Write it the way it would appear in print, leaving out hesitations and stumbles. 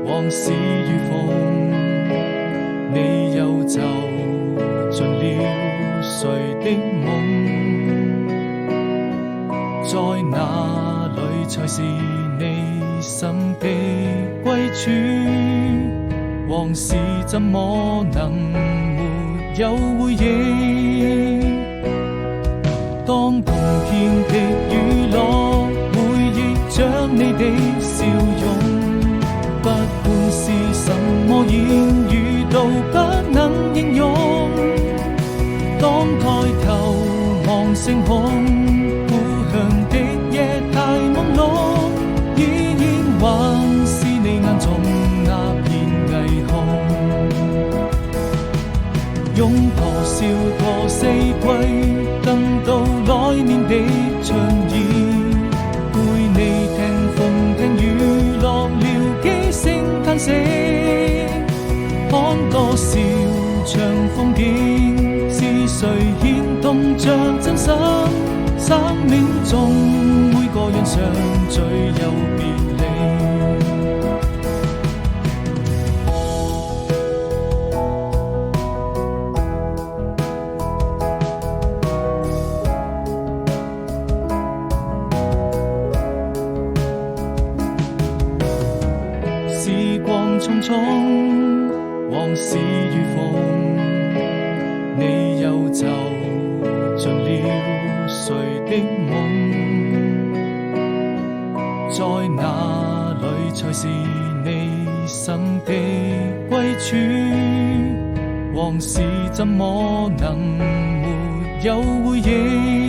往事如風，你又走進了誰的夢？在哪裏才是你心的歸處？往事怎麼能沒有回憶？當碰見的雨落，回憶着你的笑容，不管是什麼言語都不能形容。當抬頭望星空，故鄉的夜太朦朧，依然還是你眼中那片霓虹。擁多少個四季，等到來年的春意，陪你聽風聽雨，落了幾聲嘆息，看多少場風景，是誰牽動着真心？生命中每個人相聚又別離。時光匆匆，往事如風，你又走進了誰的夢？在哪裏才是你心的歸處？往事怎麼能沒有回憶？